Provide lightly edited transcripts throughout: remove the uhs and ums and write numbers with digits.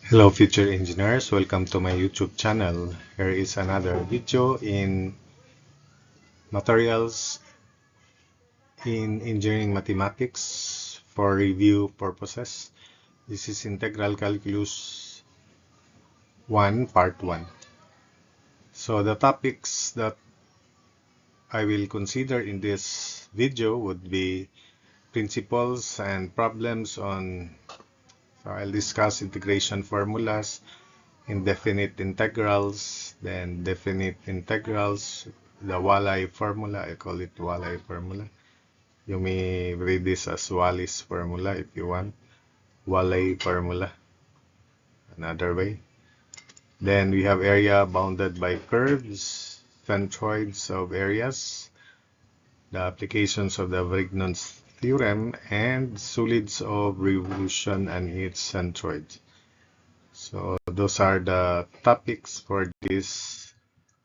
Hello future engineers, welcome to my YouTube channel. Here is another video in materials in engineering mathematics for review purposes. This is integral calculus 1 part 1. So the topics that I will consider in this video would be principles and problems on, so I'll discuss integration formulas, indefinite integrals, then definite integrals, the Wallay formula. I call it Wallay formula. You may read this as Wallis formula if you want. Wallay formula, another way. Then we have area bounded by curves, centroids of areas, the applications of the Vrignon's theorem, and solids of revolution and its centroids. So those are the topics for this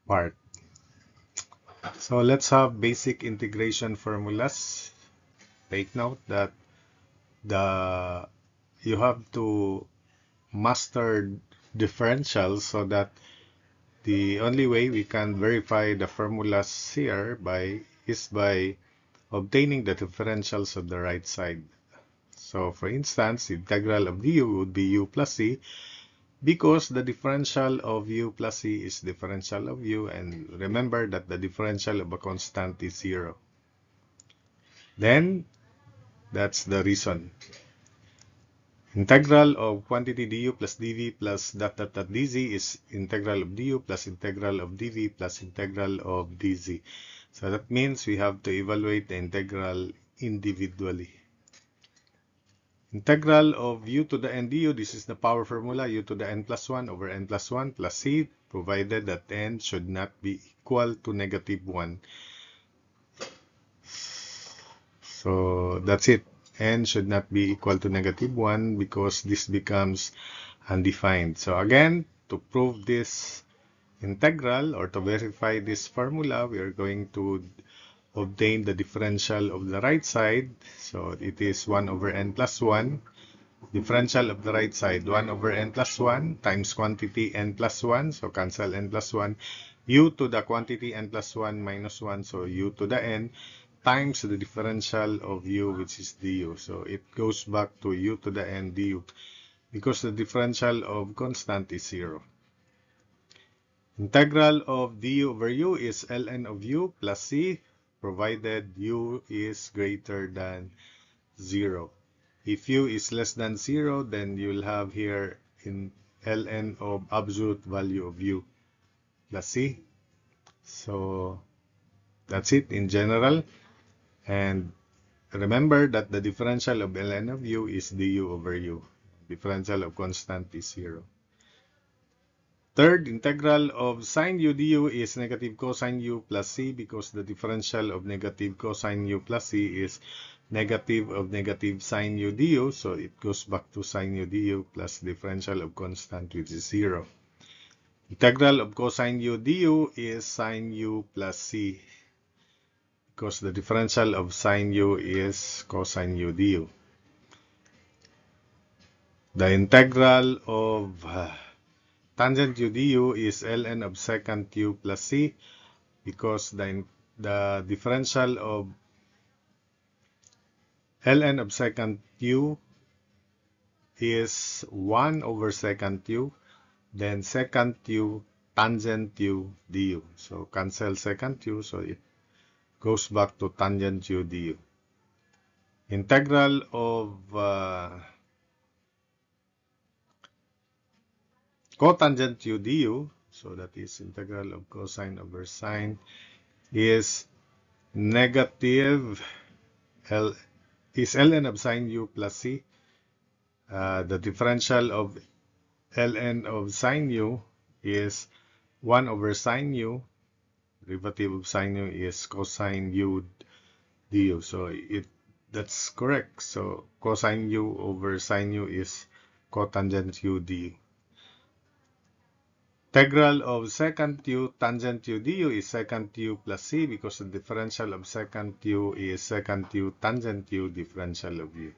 part. So let's have basic integration formulas. Take note that the you have to master differentials so that the only way we can verify the formulas here is by obtaining the differentials of the right side. So for instance, integral of du would be u plus c, because the differential of u plus c is differential of u, and remember that the differential of a constant is 0. Then that's the reason. Integral of quantity du plus dv plus dot dot dot dz is integral of du plus integral of dv plus integral of dz. So that means we have to evaluate the integral individually. Integral of u to the n du, this is the power formula, u to the n plus 1 over n plus 1 plus c, provided that n should not be equal to -1. So that's it. N should not be equal to -1 because this becomes undefined. So again, to prove this integral or to verify this formula, we are going to obtain the differential of the right side. So it is 1 over n plus 1. Differential of the right side, 1 over n plus 1 times quantity n plus 1. So cancel n plus 1. U to the quantity n plus 1 minus 1. So u to the n times the differential of u, which is du. So it goes back to u to the n du because the differential of constant is 0. Integral of du over u is ln of u plus c, provided u is greater than 0. If u is less than 0, then you'll have here in ln of absolute value of u plus c. So that's it in general. And remember that the differential of ln of u is du over u. Differential of constant is 0. Third, integral of sine u du is negative cosine u plus c, because the differential of negative cosine u plus c is negative of negative sine u du. So it goes back to sine u du plus differential of constant, which is 0. Integral of cosine u du is sine u plus c, because the differential of sine u is cosine u du. The integral of tangent u du is ln of secant u plus c, because the differential of ln of secant u is 1 over secant u, then secant u tangent u du. So cancel secant u, so it goes back to tangent u du. Integral of cotangent u du, so that is integral of cosine over sine, is negative ln of sine u plus c. The differential of ln of sine u is 1 over sine u. Derivative of sine u is cosine u du. So that's correct. So cosine u over sine u is cotangent u du. Integral of secant u tangent u du is secant u plus c, because the differential of secant u is secant u tangent u differential of u.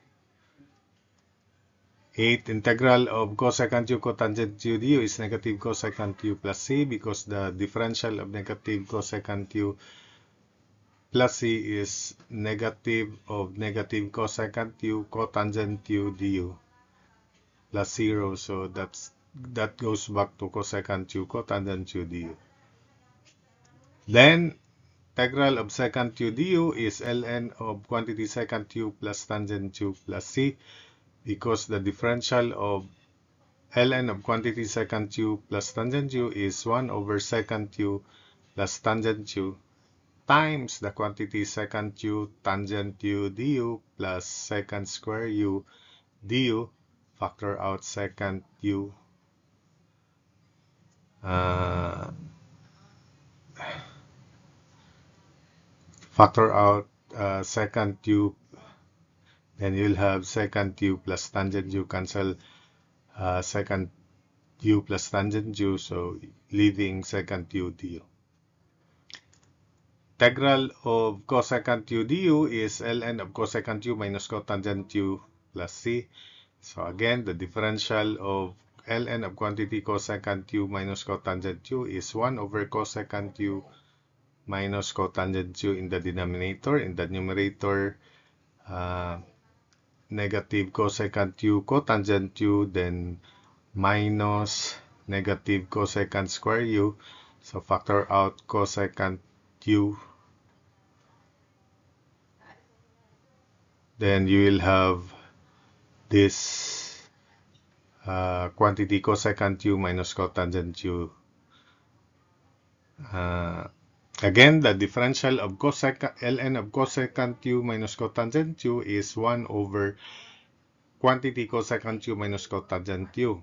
8. Integral of cosecant u cotangent u du is negative cosecant u plus c, because the differential of negative cosecant u plus c is negative of negative cosecant u cotangent u du plus 0. So that goes back to cosecant u cotangent u du. Then integral of secant u du is ln of quantity secant u plus tangent u plus c, because the differential of ln of quantity secant u plus tangent u is 1 over secant u plus tangent u times the quantity secant u tangent u du plus secant square u du. Factor out secant u. Factor out secant u, then you'll have secant u plus tangent u cancel secant u plus tangent u, so leaving secant u du. Integral of cosecant u du is ln of cosecant u minus cotangent u plus c. So again, the differential of ln of quantity cosecant u minus cotangent u is 1 over cosecant u minus cotangent u in the denominator. In the numerator, negative cosecant u cotangent u, then minus negative cosecant square u. So factor out cosecant u. Then you will have this quantity cosecant u minus cotangent u. Again, the differential of ln of cosecant u minus cotangent u is 1 over quantity cosecant u minus cotangent u.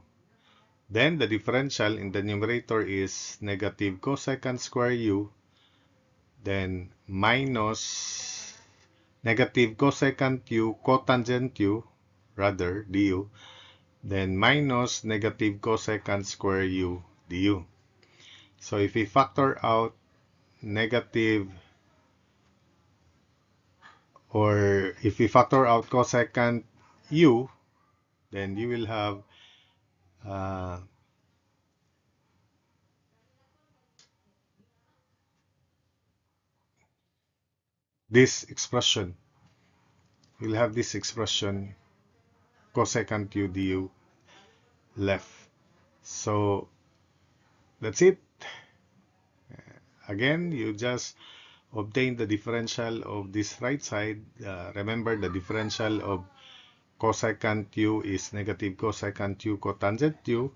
Then the differential in the numerator is negative cosecant square u, then minus negative cosecant u cotangent u, rather du, then minus negative cosecant square u du. So if we factor out negative, or if we factor out cosecant u, then you will have this expression. You'll have this expression cosecant u du left. So that's it. Again, you just obtain the differential of this right side. Remember, the differential of cosecant u is negative cosecant u cotangent u,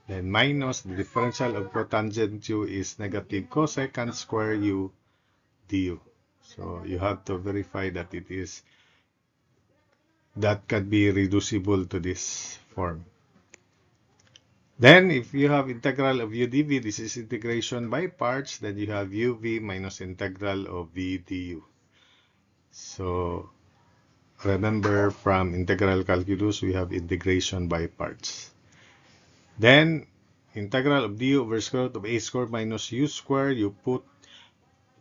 then minus the differential of cotangent u is negative cosecant square u du. So you have to verify that that can be reducible to this form. Then if you have integral of u dv, this is integration by parts, then you have uv minus integral of v du. So remember, from integral calculus, we have integration by parts. Then integral of du over square root of a squared minus u squared, you put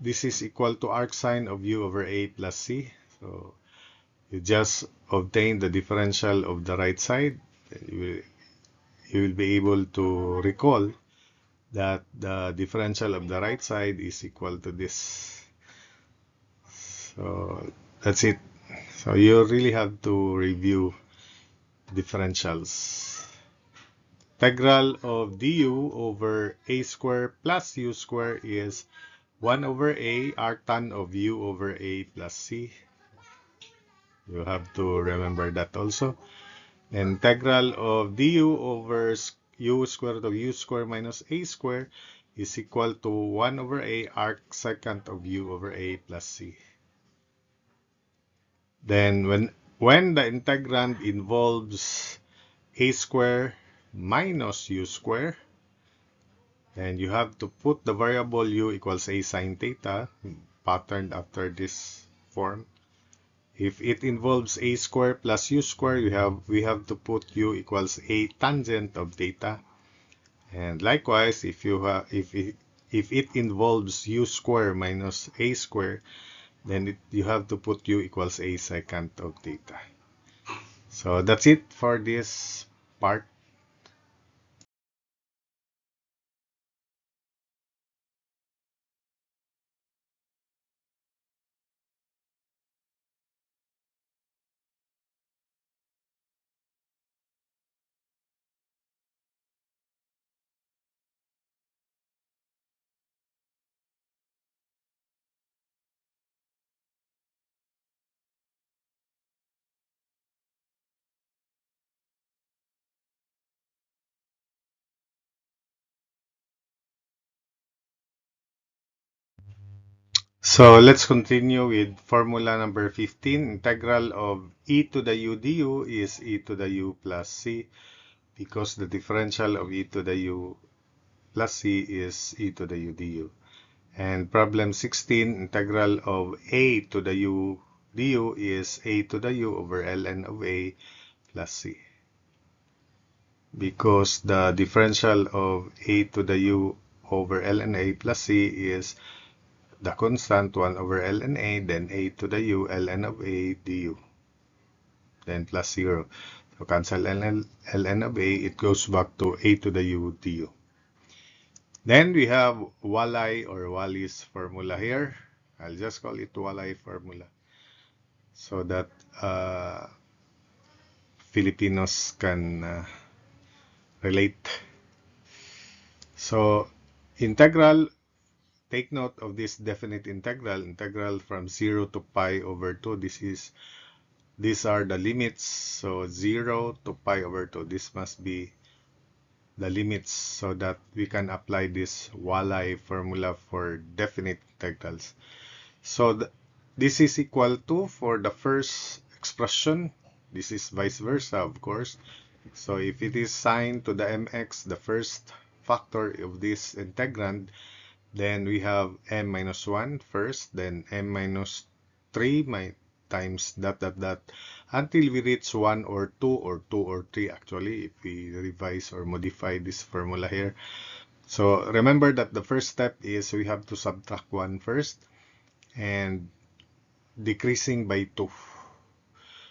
this is equal to arc sine of u over a plus c. So you just obtain the differential of the right side. You will be able to recall that the differential of the right side is equal to this. So that's it. So you really have to review differentials. Integral of du over a squared plus u squared is 1 over a arctan of u over a plus c. You have to remember that also. Integral of du over u square root of u square minus a square is equal to 1 over a arc secant of u over a plus c. Then when the integrand involves a square minus u square, then you have to put the variable u equals a sine theta, patterned after this form. If it involves a square plus u square, we have to put u equals a tangent of theta. And likewise, if it involves u square minus a square, then you have to put u equals a secant of theta. So that's it for this part. So let's continue with formula number 15. Integral of e to the u du is e to the u plus c, because the differential of e to the u plus c is e to the u du. And problem 16, integral of a to the u du is a to the u over ln of a plus c, because the differential of a to the u over ln a plus c is the constant 1 over ln a, then a to the u ln of a du, then plus 0. So cancel ln of a, it goes back to a to the u du. Then we have Wallay or Wally's formula here. I'll just call it Wallay formula so that Filipinos can relate. So integral, take note of this definite integral, integral from 0 to pi over 2. These are the limits. So 0 to pi over 2, this must be the limits so that we can apply this Wallay formula for definite integrals. So this is equal to, for the first expression, this is vice versa, of course. So if it is sine to the mx, the first factor of this integrand, then we have m minus 1 first, then m minus 3 times dot dot dot until we reach 1 or 2 or 2 or 3 actually, if we revise or modify this formula here. So remember that the first step is we have to subtract 1 first and decreasing by 2.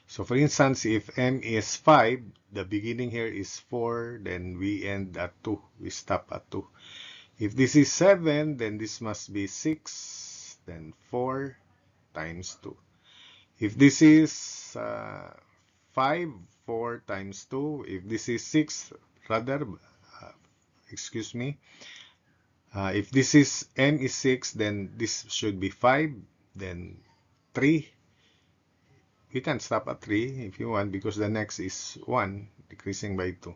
So for instance, if m is 5, the beginning here is 4, then we end at 2. We stop at 2. If this is 7, then this must be 6, then 4 times 2. If this is 5, 4 times 2. If this is 6, rather, excuse me. If this is m is 6, then this should be 5, then 3. You can stop at 3 if you want, because the next is 1, decreasing by 2.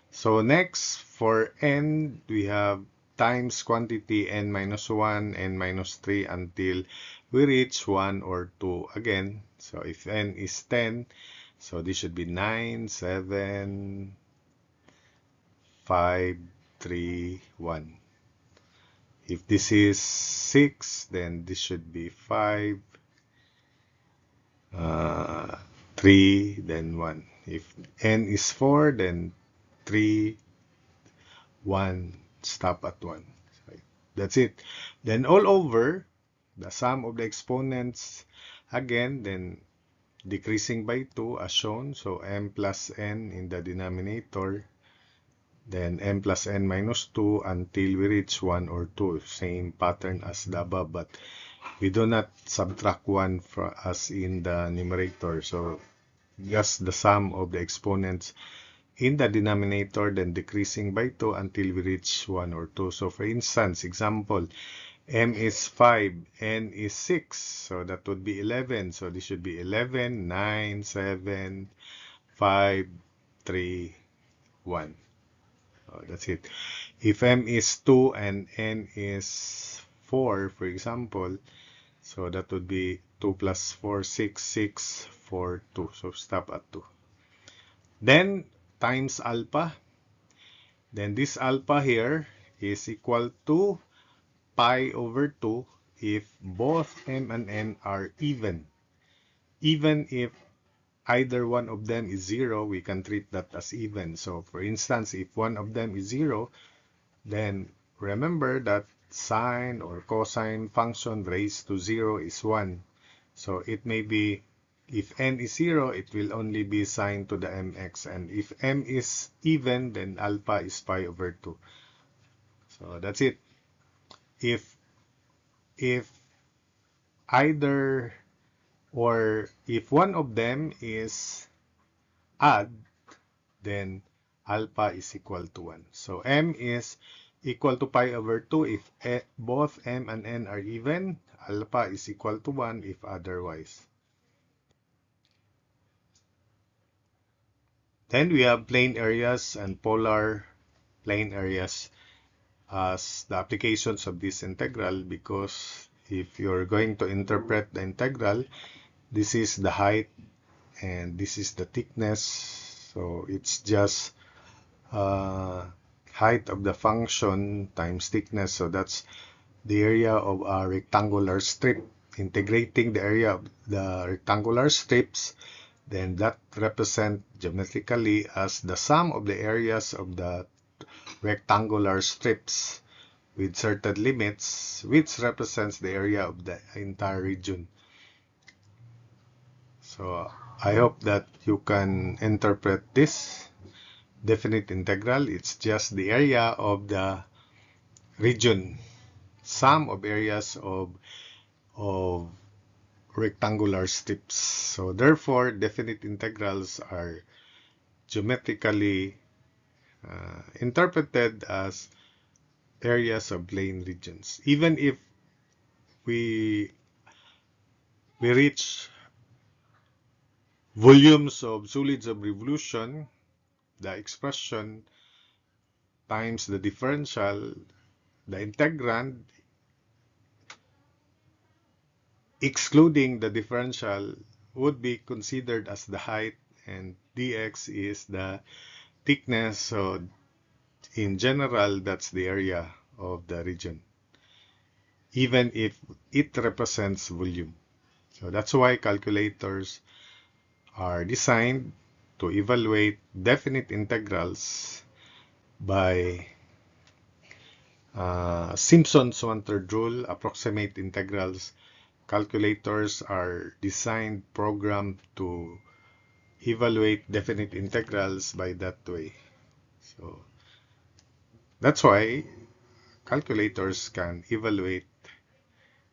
So next, for n, we have times quantity n minus 1, n minus 3 until we reach 1 or 2 again. So if n is 10, so this should be 9, 7, 5, 3, 1. If this is 6, then this should be 5, 3, then 1. If n is 4, then 3, 1, stop at 1. So that's it. Then all over, the sum of the exponents again, then decreasing by 2 as shown. So m plus n in the denominator, then m plus n minus 2 until we reach 1 or 2. Same pattern as the above, but we do not subtract 1 as in the numerator. So just the sum of the exponents in the denominator, then decreasing by 2 until we reach 1 or 2. So for instance, example, m is 5, n is 6, so that would be 11. So this should be 11, 9, 7, 5, 3, 1. So that's it. If m is 2 and n is 4, for example, so that would be 2 plus 4, 6, 6, 4, 2. So stop at 2. Then times alpha. Then this alpha here is equal to pi over 2 if both m and n are even. Even if either one of them is 0, we can treat that as even. So for instance, if one of them is 0, then remember that sine or cosine function raised to 0 is 1. So it may be If n is 0, it will only be assigned to the mx. And if m is even, then alpha is pi over 2. So that's it. If either or if one of them is odd, then alpha is equal to 1. So m is equal to pi over 2 if both m and n are even. Alpha is equal to 1 if otherwise. Then we have plane areas and polar plane areas as the applications of this integral, because if you're going to interpret the integral, this is the height and this is the thickness. So it's just height of the function times thickness. So that's the area of a rectangular strip. Integrating the area of the rectangular strips, then that represent geometrically as the sum of the areas of the rectangular strips with certain limits, which represents the area of the entire region. So I hope that you can interpret this definite integral. It's just the area of the region, sum of areas of rectangular strips. So therefore, definite integrals are geometrically interpreted as areas of plane regions. Even if we reach volumes of solids of revolution, the expression times the differential, the integrand, excluding the differential, would be considered as the height, and dx is the thickness. So in general, that's the area of the region, even if it represents volume. So that's why calculators are designed to evaluate definite integrals by Simpson's one-third rule. Approximate integrals calculators are designed, programmed to evaluate definite integrals by that way. So that's why calculators can evaluate,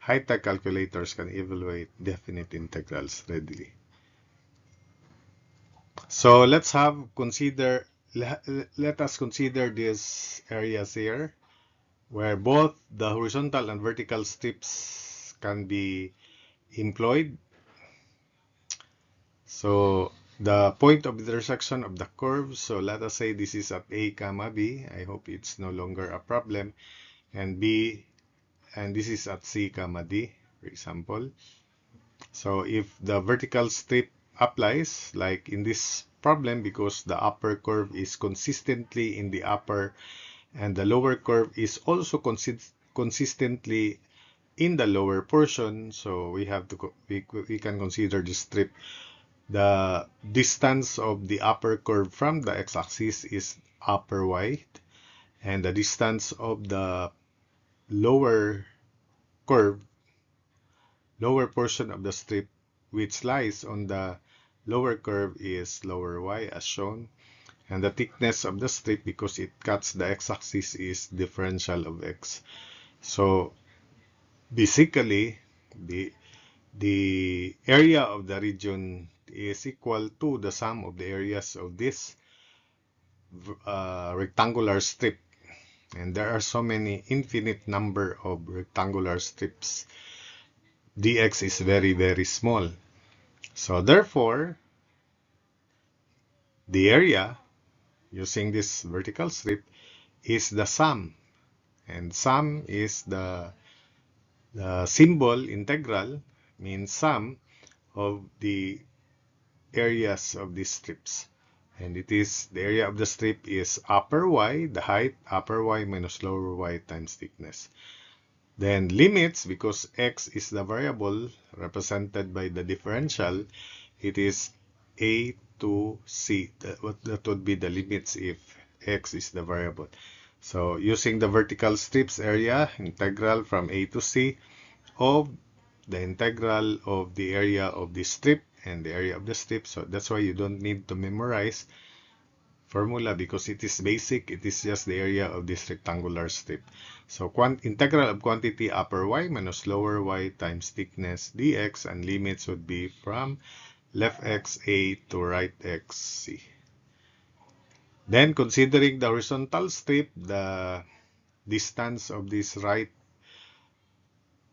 high-tech calculators can evaluate definite integrals readily. So let us consider these areas here where both the horizontal and vertical strips can be employed. So the point of intersection of the curve, so let us say this is at A comma B. I hope it's no longer a problem. And B, and this is at C comma D, for example. So if the vertical strip applies, like in this problem, because the upper curve is consistently in the upper and the lower curve is also consistently in the lower portion, so we have to we can consider the strip. The distance of the upper curve from the x-axis is upper y, and the distance of the lower curve, lower portion of the strip which lies on the lower curve is lower y as shown, and the thickness of the strip, because it cuts the x-axis, is differential of x. So basically the area of the region is equal to the sum of the areas of this rectangular strip, and there are so many infinite number of rectangular strips. Dx is very, very small. So therefore, the area using this vertical strip is the sum, and sum is the symbol integral, means sum of the areas of these strips. And it is, the area of the strip is upper y, the height, upper y minus lower y times thickness. Then limits, because x is the variable represented by the differential, it is a to c. That would be the limits if x is the variable. So using the vertical strips area, integral from a to c of the integral of the area of the strip, and the area of the strip. So that's why you don't need to memorize formula because it is basic. It is just the area of this rectangular strip. So integral of quantity upper y minus lower y times thickness dx, and limits would be from left x a to right x c. Then considering the horizontal strip, the distance of this right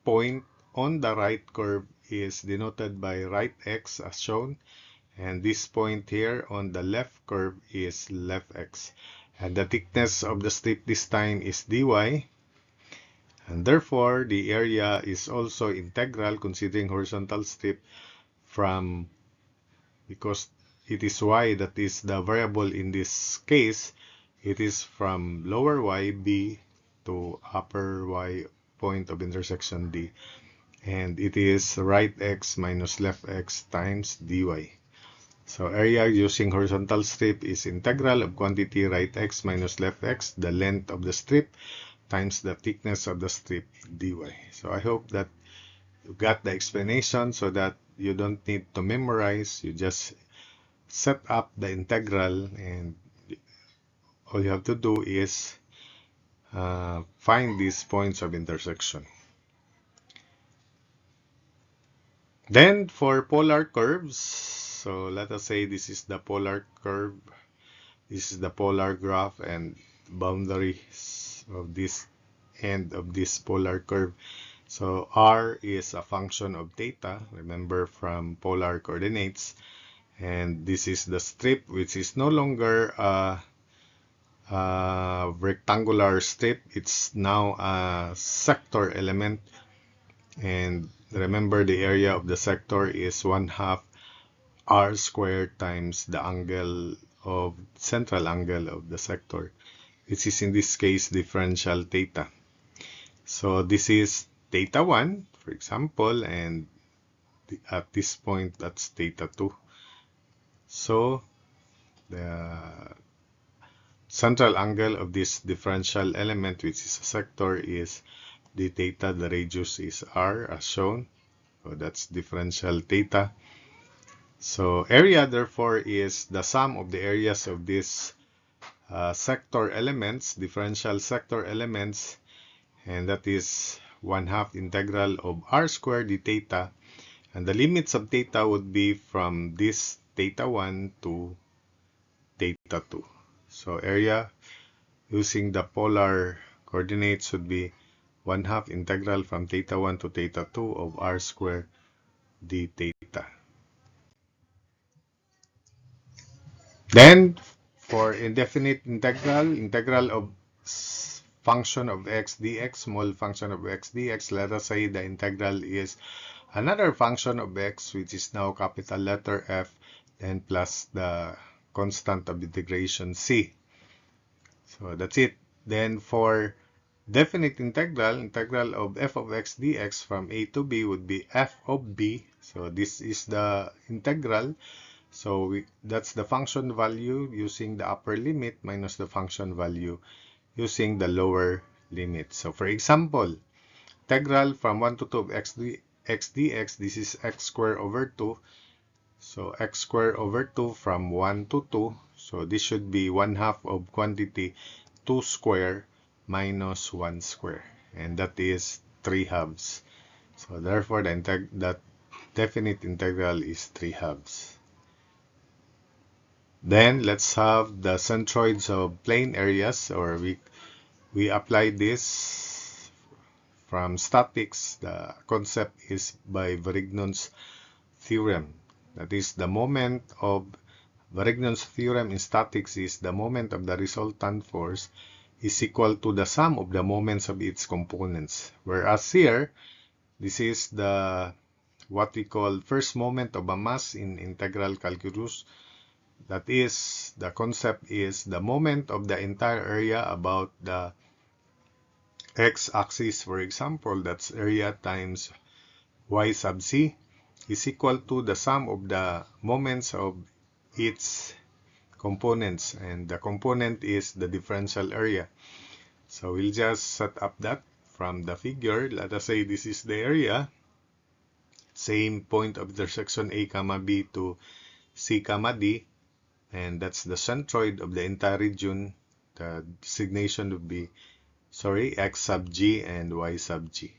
point on the right curve is denoted by right x as shown, and this point here on the left curve is left x, and the thickness of the strip this time is dy, and therefore the area is also integral considering horizontal strip from, because it is y that is the variable in this case, it is from lower y b to upper y point of intersection d, and it is right x minus left x times dy. So area using horizontal strip is integral of quantity right x minus left x, the length of the strip, times the thickness of the strip dy. So I hope that you got the explanation so that you don't need to memorize. You just set up the integral, and all you have to do is find these points of intersection. Then for polar curves, so let us say this is the polar curve, this is the polar graph, and boundaries of this end of this polar curve. So r is a function of theta, remember from polar coordinates, and this is the strip, which is no longer a rectangular strip, it's now a sector element, and remember the area of the sector is 1/2 r squared times the angle of central angle of the sector, which is in this case differential theta. So this is theta 1, for example, and at this point that's theta 2. So the central angle of this differential element, which is a sector, is d theta. The radius is r as shown. So that's differential theta. So area therefore is the sum of the areas of these sector elements, differential sector elements, and that is 1/2 integral of r squared d theta, and the limits of theta would be from this theta 1 to theta 2. So area using the polar coordinates would be 1/2 integral from theta 1 to theta 2 of r squared d theta. Then for indefinite integral of function of x dx, small function of x dx, let us say the integral is another function of x, which is now capital letter F, and plus the constant of integration c. So that's it. Then for definite integral of f of x dx from a to b would be f of b. So this is the integral. So that's the function value using the upper limit minus the function value using the lower limit. So for example, integral from 1 to 2 of x dx, this is x squared over 2. So x squared over 2 from 1 to 2. So this should be 1/2 of quantity 2 square minus 1 square. And that is 3/2. So therefore that definite integral is 3/2. Then let's have the centroids of plane areas, or we apply this from statics. The concept is by Varignon's theorem. That is, the moment of Varignon's theorem in statics is the moment of the resultant force is equal to the sum of the moments of its components. Whereas here, this is the what we call first moment of a mass in integral calculus. That is, the concept is the moment of the entire area about the x-axis, for example, that's area times y sub c, is equal to the sum of the moments of its components, and the component is the differential area. So we'll just set up that from the figure. Let us say this is the area. same point of intersection A comma B to C comma D, and that's the centroid of the entire region. The designation would be, X sub G and Y sub G.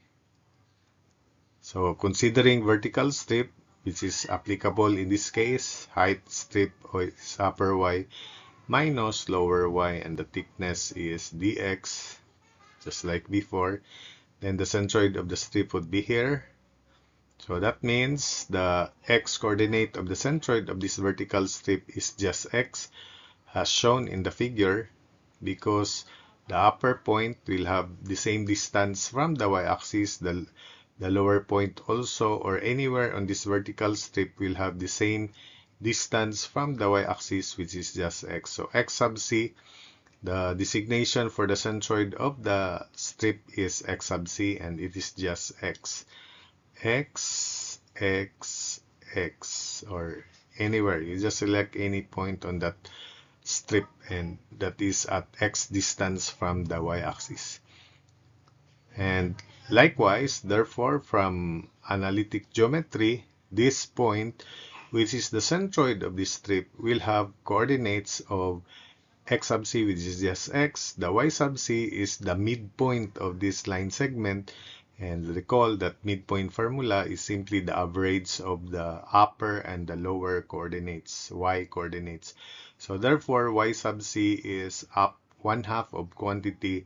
So considering vertical strip, which is applicable in this case, height strip is upper Y minus lower Y, and the thickness is dx, just like before. Then the centroid of the strip would be here. So that means the x coordinate of the centroid of this vertical strip is just x, as shown in the figure, because the upper point will have the same distance from the y-axis, the lower point also, or anywhere on this vertical strip will have the same distance from the y-axis, which is just x. So x sub c, the designation for the centroid of the strip is x sub c, and it is just x. X, or anywhere. You just select any point on that strip, and that is at x distance from the y-axis. And likewise, therefore, from analytic geometry, this point, which is the centroid of this strip, will have coordinates of x sub c, which is just x. The y sub c is the midpoint of this line segment. And recall that midpoint formula is simply the average of the upper and the lower coordinates, y coordinates. So therefore, y sub c is up 1/2 of quantity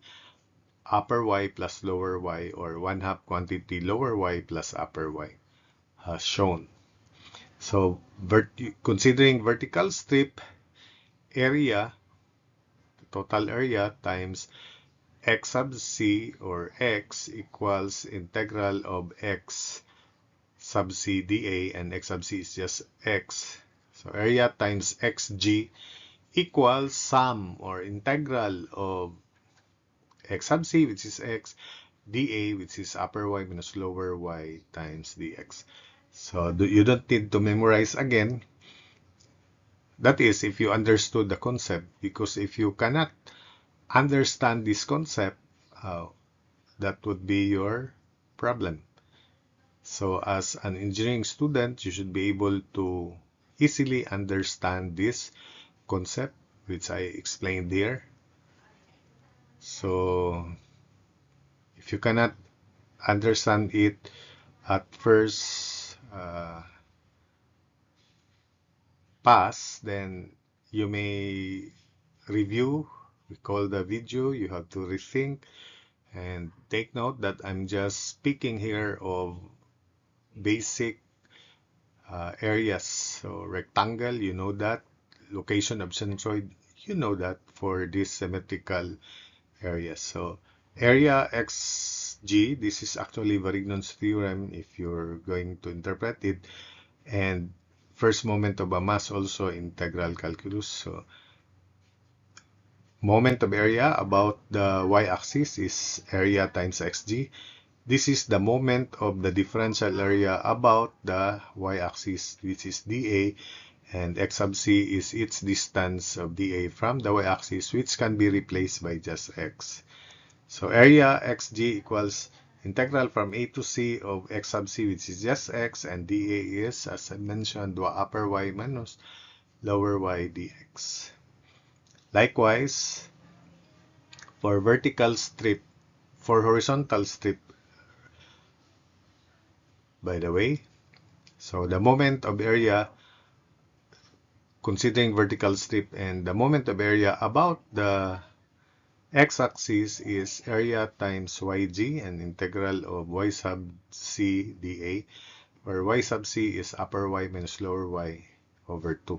upper y plus lower y, or 1/2 quantity lower y plus upper y, as shown. So considering vertical strip, area, total area, times x sub c, or x, equals integral of x sub c dA, and x sub c is just x. So area times xg equals sum or integral of x sub c, which is x, dA, which is upper y minus lower y, times dx. So you don't need to memorize again. That is, if you understood the concept, because if you cannot understand this concept, that would be your problem. So as an engineering student, you should be able to easily understand this concept, which I explained here. So if you cannot understand it at first pass, then you may review, recall the video, you have to rethink, and take note that I'm just speaking here of basic areas. So rectangle, you know that. Location of centroid, you know that for these symmetrical areas. So area xg, this is actually Varignon's theorem if you're going to interpret it. And first moment of a mass, also integral calculus. So moment of area about the y-axis is area times xg. This is the moment of the differential area about the y-axis, which is dA, and x sub c is its distance of dA from the y-axis, which can be replaced by just x. So area xg equals integral from a to c of x sub c, which is just x, and dA is, as I mentioned, upper y minus lower y dx. Likewise, for vertical strip, for horizontal strip, by the way, so the moment of area, considering vertical strip, and the moment of area about the x-axis is area times yg, and integral of y sub c dA, where y sub c is upper y minus lower y over 2.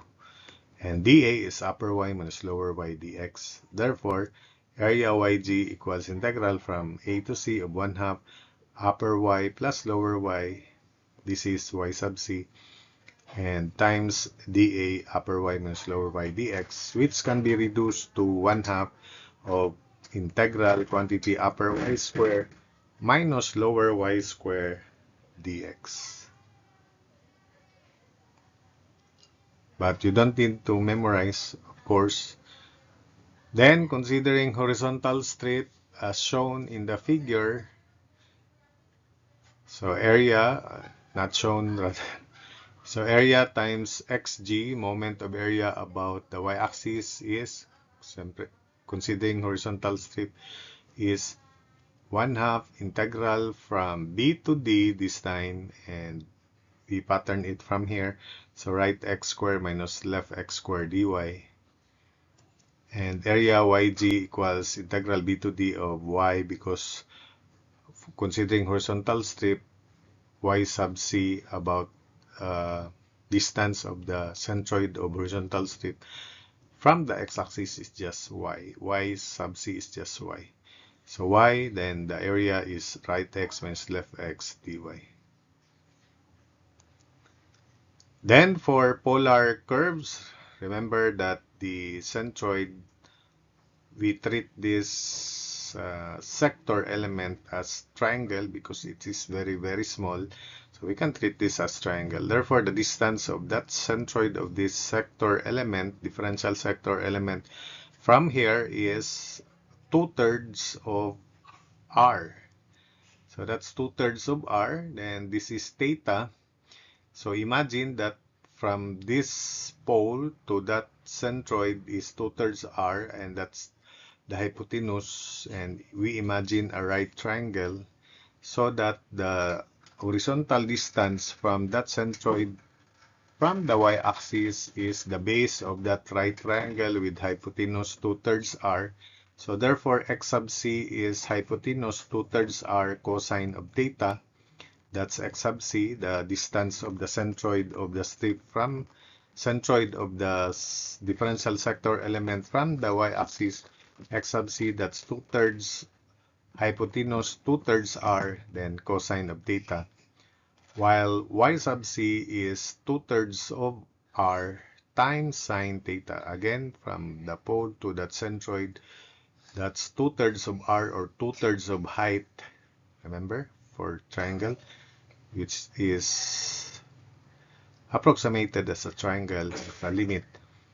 And dA is upper y minus lower y dx. Therefore, area yg equals integral from a to c of 1/2 upper y plus lower y, this is y sub c, and times dA upper y minus lower y dx, which can be reduced to 1/2 of integral quantity upper y square minus lower y square dx. But you don't need to memorize, of course. Then, considering horizontal strip as shown in the figure, so area not shown rather. So area times xg, moment of area about the y-axis is, considering horizontal strip, is 1/2 integral from b to d this time, and we pattern it from here. So right x squared minus left x squared dy. And area yg equals integral b to d of y, because considering horizontal strip, y sub c about distance of the centroid of horizontal strip from the x-axis is just y. Y sub c is just y. So y, then the area is right x minus left x dy. Then for polar curves, remember that the centroid, we treat this sector element as triangle because it is very, very small. So we can treat this as triangle. Therefore, the distance of that centroid of this sector element, differential sector element, from here is 2/3 of r. So that's 2/3 of r. Then this is theta. So imagine that from this pole to that centroid is 2/3 r, and that's the hypotenuse, and we imagine a right triangle, so that the horizontal distance from that centroid from the y-axis is the base of that right triangle with hypotenuse 2/3 r. So therefore x sub c is hypotenuse 2/3 r cosine of theta. That's x sub c, the distance of the centroid of the strip from centroid of the differential sector element from the y-axis. X sub c, that's 2/3 hypotenuse 2/3 r, then cosine of theta. While y sub c is 2/3 of r times sine theta. Again, from the pole to that centroid, that's 2/3 of r, or 2/3 of height, remember, for triangle, which is approximated as a triangle with a limit.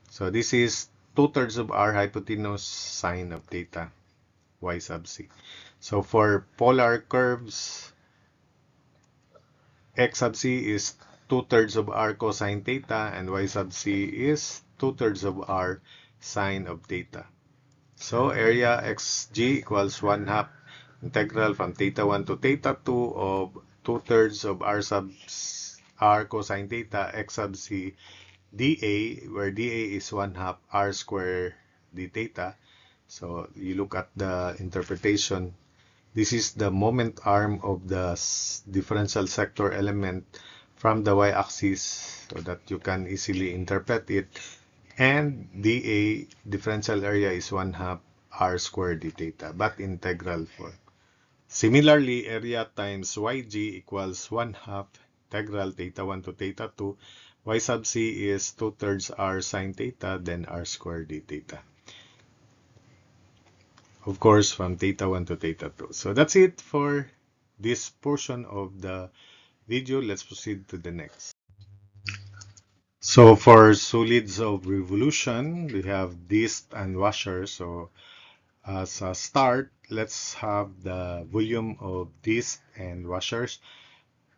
So this is 2/3 of r hypotenuse sine of theta, y sub c. So for polar curves, x sub c is 2/3 of r cosine theta, and y sub c is 2/3 of r sine of theta. So area xg equals 1/2 integral from theta 1 to theta 2 of 2/3 of r sub r cosine theta x sub c dA, where dA is 1/2 r square d theta. So you look at the interpretation. This is the moment arm of the differential sector element from the y-axis, so that you can easily interpret it. And dA, differential area, is 1/2 r squared d theta, but integral form. Similarly, area times yg equals 1/2 integral theta 1 to theta 2. Y sub c is 2/3 r sine theta, then r squared d theta. Of course, from theta 1 to theta 2. So that's it for this portion of the video. Let's proceed to the next. So for solids of revolution, we have disc and washer. So as a start, let's have the volume of disc and washers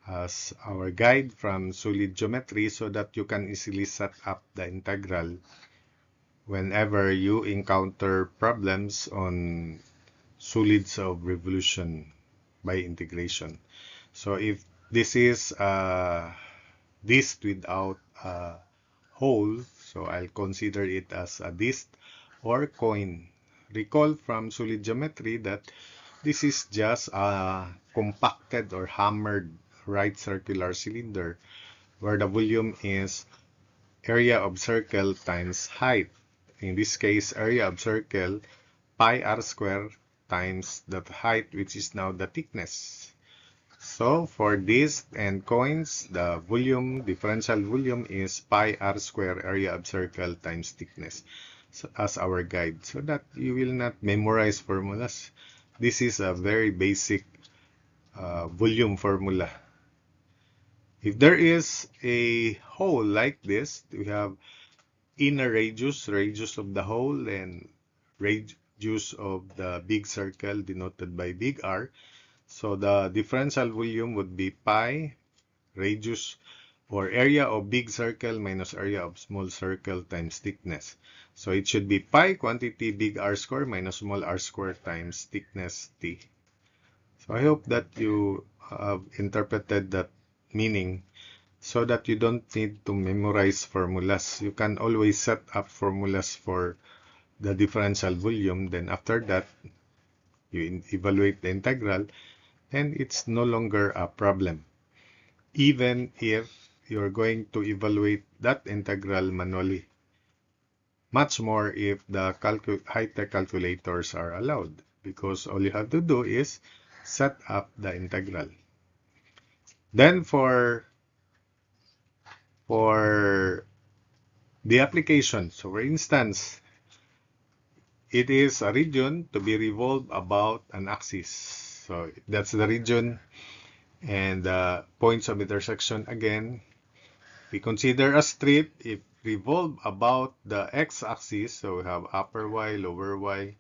as our guide from solid geometry, so that you can easily set up the integral whenever you encounter problems on solids of revolution by integration. So if this is a disc without a hole, so I'll consider it as a disc or coin. Recall from solid geometry that this is just a compacted or hammered right circular cylinder, where the volume is area of circle times height. In this case, area of circle pi r square times the height, which is now the thickness. So for disc and coins, the volume, differential volume, is pi r square area of circle times thickness, so, as our guide, so that you will not memorize formulas. This is a very basic volume formula. If there is a hole like this, we have inner radius, radius of the hole, and radius of the big circle denoted by big R. So the differential volume would be pi radius or area of big circle minus area of small circle times thickness. So it should be pi quantity big R square minus small r square times thickness t. So I hope that you have interpreted that meaning so that you don't need to memorize formulas. You can always set up formulas for the differential volume. Then after that, you evaluate the integral and it's no longer a problem. Even if you're going to evaluate that integral manually. Much more if the high-tech calculators are allowed, because all you have to do is set up the integral. Then for the application, so for instance, it is a region to be revolved about an axis. So that's the region, and the points of intersection again. We consider a strip if revolved about the x-axis, so we have upper y, lower y,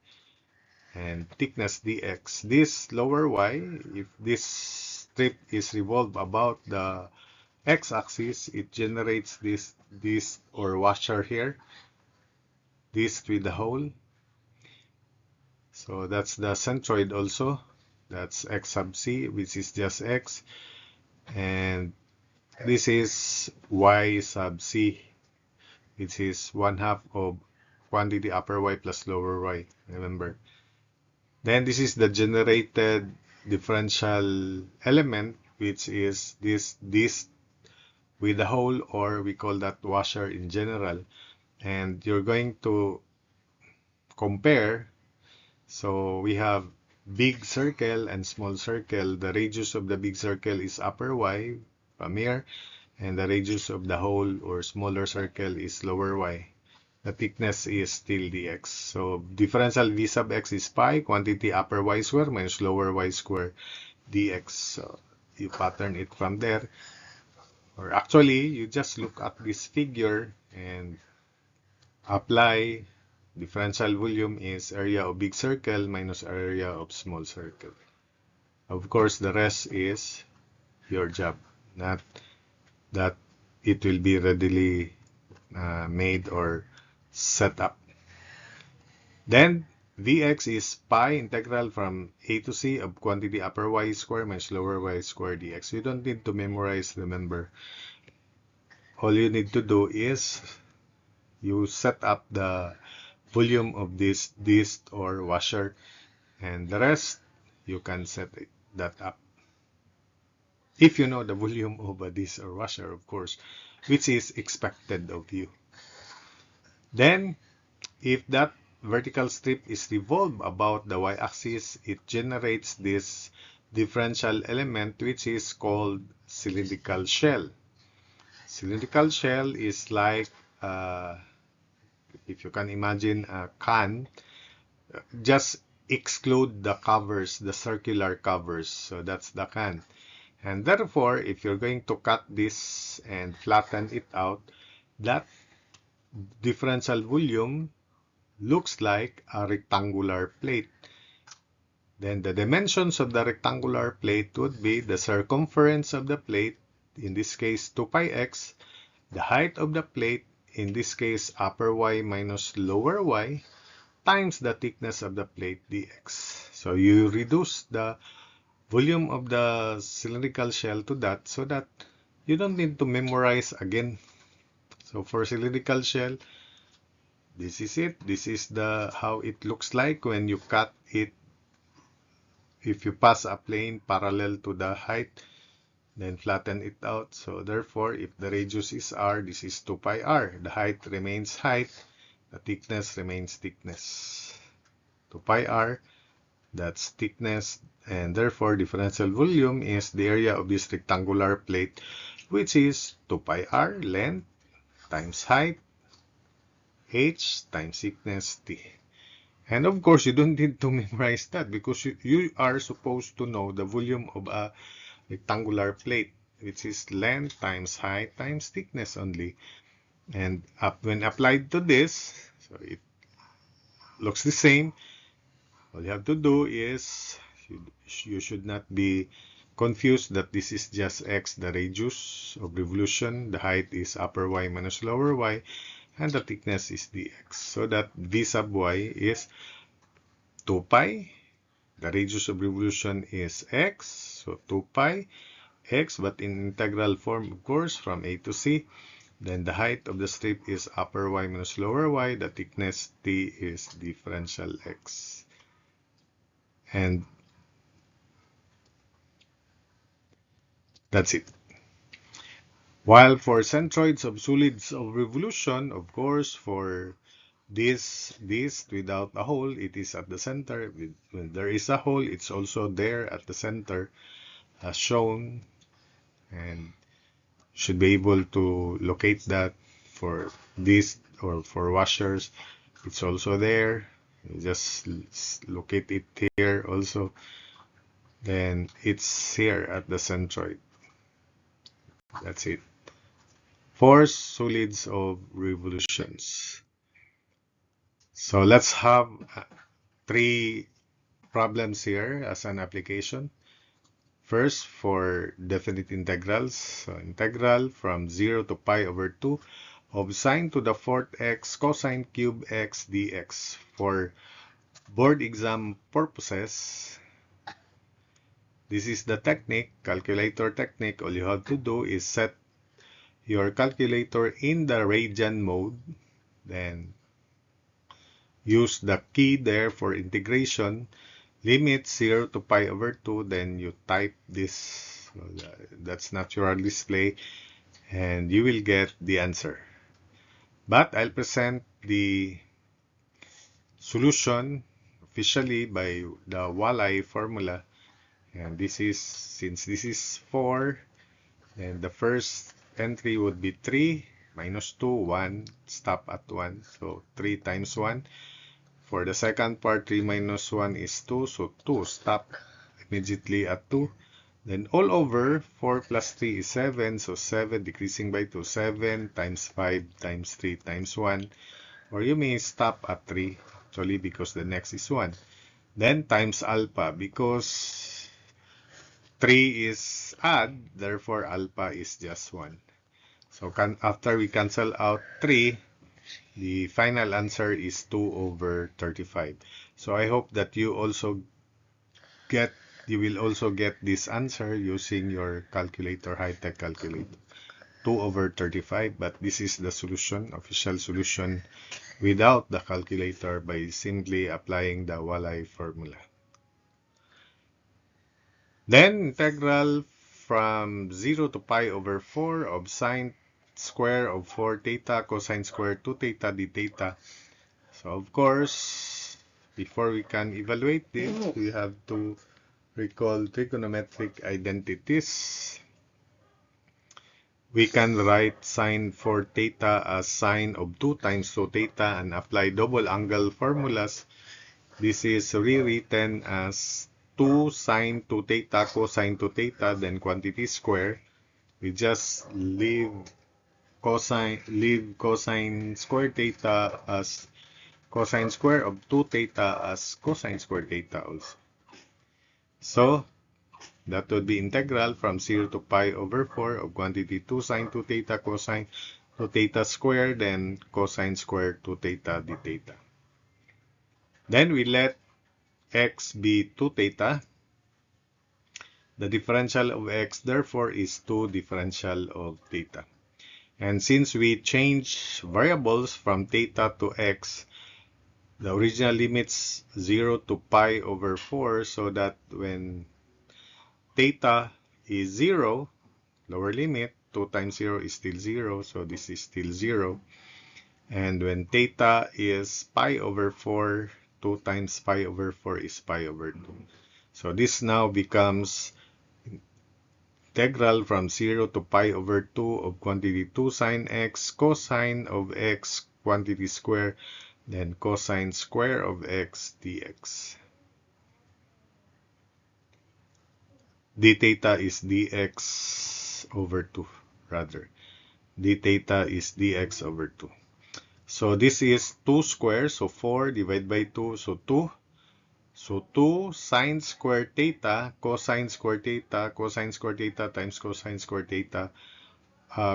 and thickness dx. This lower y, if this strip is revolved about the x-axis, it generates this or washer here, this with the hole. So that's the centroid also. That's x sub c, which is just x. And this is y sub c, which is 1/2 of quantity upper y plus lower y, remember. Then this is the generated differential element, which is this with the hole, or we call that washer in general. And you're going to compare. So we have big circle and small circle. The radius of the big circle is upper y from here, and the radius of the hole or smaller circle is lower y. The thickness is still dx. So differential v sub x is pi quantity upper y square minus lower y square dx. So you pattern it from there. Or actually, you just look at this figure and apply differential volume is area of big circle minus area of small circle. Of course, the rest is your job, not that it will be readily made or set up. Then Vx is pi integral from a to c of quantity upper y square minus lower y square dx. You don't need to memorize, remember. All you need to do is you set up the volume of this disc or washer, and the rest you can set that up. If you know the volume of a disc or washer, of course, which is expected of you. Then, if that vertical strip is revolved about the y-axis, it generates this differential element, which is called cylindrical shell. Cylindrical shell is like, if you can imagine a can, just exclude the covers, the circular covers. So that's the can. And therefore, if you're going to cut this and flatten it out, that differential volume looks like a rectangular plate. Then the dimensions of the rectangular plate would be the circumference of the plate, in this case 2 pi x, the height of the plate, in this case upper y minus lower y, times the thickness of the plate dx. So you reduce the volume of the cylindrical shell to that, so that you don't need to memorize again. So for cylindrical shell, this is it. This is how it looks like when you cut it. If you pass a plane parallel to the height, then flatten it out. So therefore, if the radius is r, this is 2 pi r. The height remains height. The thickness remains thickness. 2 pi r, that's thickness. And therefore, differential volume is the area of this rectangular plate, which is 2 pi r, length, times height, h, times thickness, t. And of course, you don't need to memorize that, because you are supposed to know the volume of a rectangular plate, which is length times height times thickness only. And when applied to this, so it looks the same. All you have to do is, you should not be confused that this is just x, the radius of revolution, the height is upper y minus lower y, and the thickness is dx. So that v sub y is 2 pi. The radius of revolution is x, so 2 pi x, but in integral form, of course, from a to c. Then the height of the strip is upper y minus lower y. The thickness t is differential x. And that's it. While for centroids of solids of revolution, of course, for this without a hole, it is at the center. When there is a hole, it's also there at the center, as shown, and should be able to locate that. For this or for washers, it's also there. You just locate it here also. Then it's here at the centroid. That's it. For solids of revolutions. So let's have 3 problems here as an application. First, for definite integrals. So integral from 0 to pi over 2 of sine to the 4th x cosine cube x dx. For board exam purposes, this is the technique, calculator technique. All you have to do is set your calculator in the radian mode, then use the key there for integration, limit 0 to pi over 2, then you type this, that's natural display, and you will get the answer. But I'll present the solution officially by the Walleye formula, and this is, since this is 4, then the first entry would be 3 minus 2, 1, stop at 1, so 3 times 1. For the second part, 3 minus 1 is 2, so 2, stop immediately at 2. Then all over, 4 plus 3 is 7, so 7 decreasing by 2, 7 times 5 times 3 times 1. Or you may stop at 3, actually, because the next is 1. Then times alpha, because 3 is odd, therefore alpha is just 1. So after we cancel out 3, the final answer is 2 over 35. So I hope that you will also get this answer using your calculator, high-tech calculator. 2 over 35, but this is the solution, official solution, without the calculator, by simply applying the Walleye formula. Then integral from 0 to pi over 4 of sine square of 4 theta cosine square 2 theta d theta. So of course, before we can evaluate this, we have to recall trigonometric identities. We can write sine 4 theta as sine of 2 times 2 theta and apply double angle formulas. This is rewritten as 2 sine 2 theta cosine 2 theta, then quantity square. We just leave cosine square theta as cosine square of 2 theta as cosine square theta also. So that would be integral from 0 to pi over 4 of quantity 2 sine 2 theta cosine 2 theta square, then cosine square 2 theta d theta. Then we let x be 2 theta. The differential of x, therefore, is 2 differential of theta. And since we change variables from theta to x, the original limit's 0 to pi over 4, so that when theta is 0, lower limit, 2 times 0 is still 0, so this is still 0. And when theta is pi over 4, 2 times pi over 4 is pi over 2. So this now becomes integral from 0 to pi over 2 of quantity 2 sine x cosine of x quantity square, then cosine square of x dx. D theta is dx over 2, rather. D theta is dx over 2. So this is 2 squared, so 4 divided by 2, so 2. So 2 sine square theta, cosine square theta, cosine square theta times cosine square theta,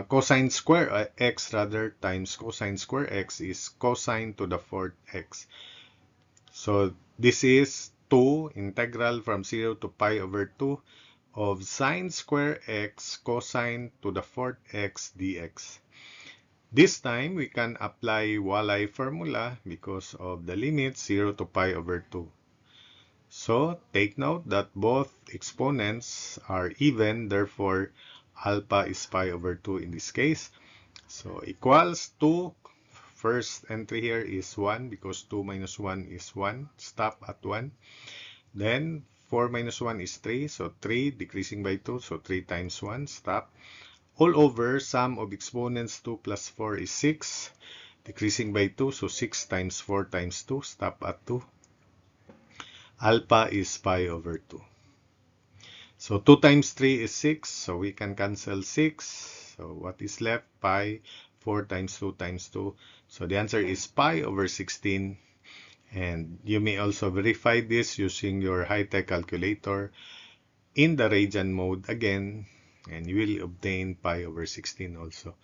cosine square x rather times cosine square x is cosine to the fourth x. So this is 2 integral from 0 to pi over 2 of sine square x cosine to the fourth x dx. This time we can apply Walley formula because of the limit 0 to pi over 2. So take note that both exponents are even, therefore alpha is pi over 2 in this case. So equals 2, first entry here is 1 because 2 minus 1 is 1, stop at 1. Then 4 minus 1 is 3, so 3 decreasing by 2, so 3 times 1, stop. All over, sum of exponents 2 plus 4 is 6, decreasing by 2, so 6 times 4 times 2, stop at 2. Alpha is pi over 2. So 2 times 3 is 6, so we can cancel 6. So what is left? Pi, 4 times 2 times 2. So the answer is pi over 16. And you may also verify this using your high-tech calculator in the radian mode again, and you will obtain pi over 16 also.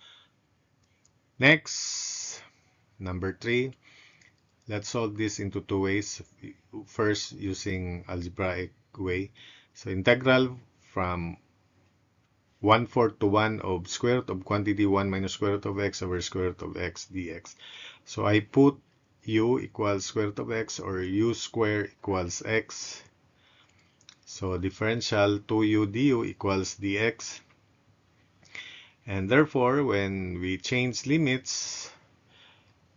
Next, number 3. Let's solve this into two ways. First, using algebraic way. So integral from 1/4 to 1 of square root of quantity 1 minus square root of x over square root of x dx. So I put u equals square root of x, or u square equals x. So differential 2u du equals dx. And therefore, when we change limits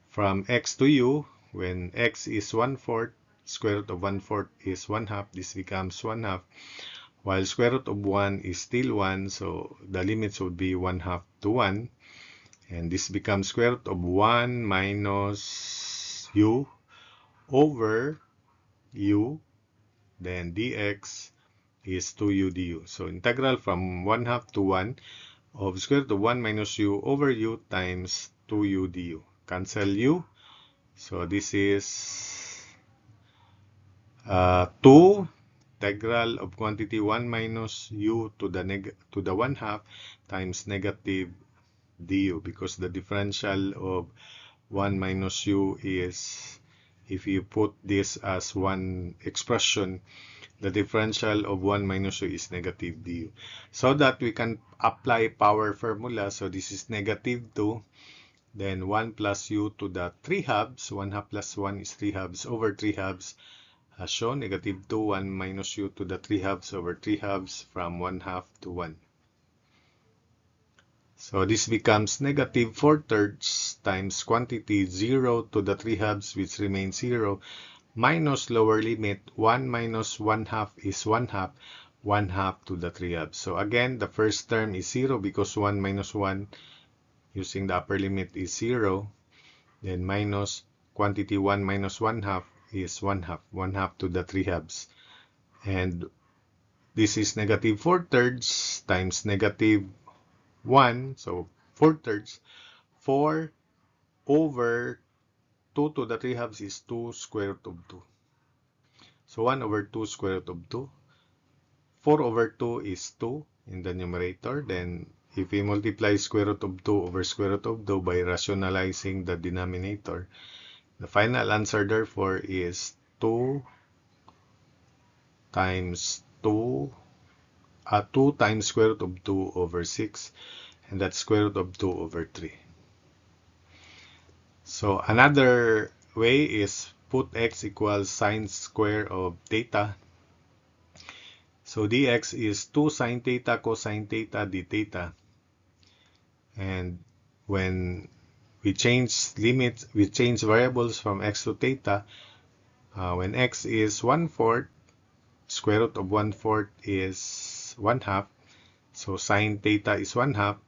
from x to u, when x is 1/4, square root of 1/4 is 1/2, this becomes 1/2. While square root of 1 is still 1, so the limits would be 1/2 to 1. And this becomes square root of 1 minus u over u, then dx is 2u du. So integral from 1/2 to 1 of square root of 1 minus u over u times 2u du. Cancel u. So this is 2 integral of quantity 1 minus u to the 1/2 times negative du, because the differential of 1 minus u is, if you put this as one expression, the differential of 1 minus u is negative du. So that we can apply power formula. So this is negative 2. Then 1 plus u to the 3 halves, 1/2 plus 1 is 3 halves over 3 halves, as shown, negative 2, 1 minus u to the 3 halves over 3 halves from 1/2 to 1. So this becomes negative 4/3 times quantity 0 to the 3 halves, which remains 0, minus lower limit 1 minus 1/2 is 1/2, 1/2 to the 3 halves. So again, the first term is 0 because 1 minus 1 using the upper limit is 0. Then minus quantity 1 minus 1/2 is 1/2, 1/2 to the 3 halves. And this is negative 4/3 times negative 1, so 4/3. 4 over 2 to the 3 halves is 2 square root of 2. So 1 over 2 square root of 2. 4 over 2 is 2 in the numerator. Then if we multiply square root of 2 over square root of 2 by rationalizing the denominator, the final answer therefore is 2 times 2 times square root of 2 over 6, and that's square root of 2 over 3. So another way is put x equals sine square of theta. So dx is 2 sine theta cosine theta d theta. And when we change limits, we change variables from x to theta, when x is 1/4, square root of 1/4 is 1/2. So sine theta is 1/2.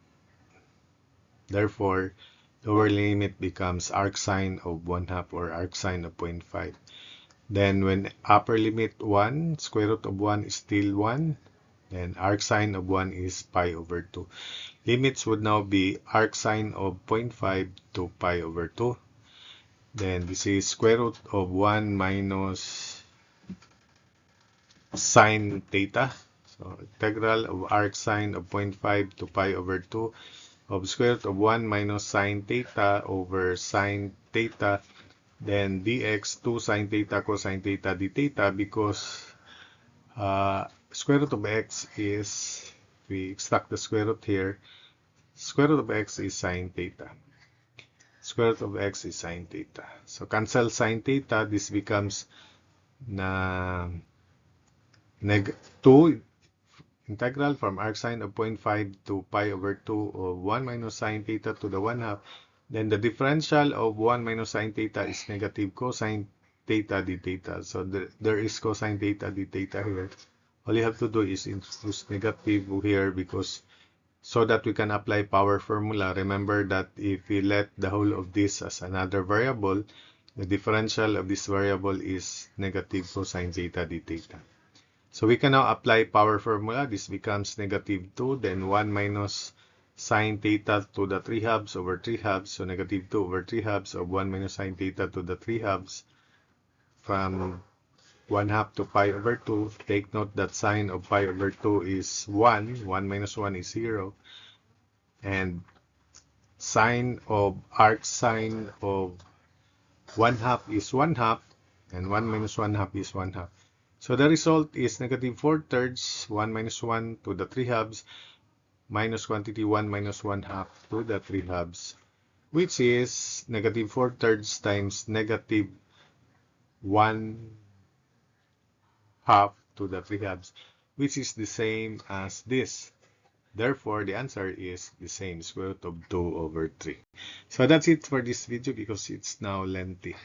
Therefore, lower limit becomes arcsine of 1/2 or arcsine of 0.5. Then when upper limit 1, square root of 1 is still 1. Then arcsine of 1 is pi over 2. Limits would now be arcsine of 0.5 to pi over 2. Then this is square root of 1 minus sine theta. So integral of arc sine of 0.5 to pi over 2 of square root of 1 minus sine theta over sine theta, then dx 2 sine theta cosine theta d theta, because square root of x is, we extract the square root here, square root of x is sine theta. Square root of x is sine theta. So cancel sine theta, this becomes na 2 integral from arc sine of 0.5 to pi over 2 of 1 minus sine theta to the 1/2. Then the differential of 1 minus sine theta is negative cosine theta d theta. So there is cosine theta d theta here. All you have to do is introduce negative here, because so that we can apply power formula. Remember that if we let the whole of this as another variable, the differential of this variable is negative cosine theta d theta. So we can now apply power formula. This becomes negative 2, then 1 minus sine theta to the 3 halves over 3 halves. So negative 2 over 3 halves of 1 minus sine theta to the 3 halves, from 1/2 to pi over 2. Take note that sine of pi over 2 is 1. 1 minus 1 is 0. And sine of arc sine of 1/2 is 1/2. And 1 minus 1/2 is 1/2. So the result is negative 4/3, 1 minus 1 to the 3 halves, minus quantity 1 minus 1/2 to the 3 halves, which is negative 4/3 times negative 1/2 to the 3 halves, which is the same as this. Therefore, the answer is the same, square root of 2 over 3. So that's it for this video, because it's now lengthy.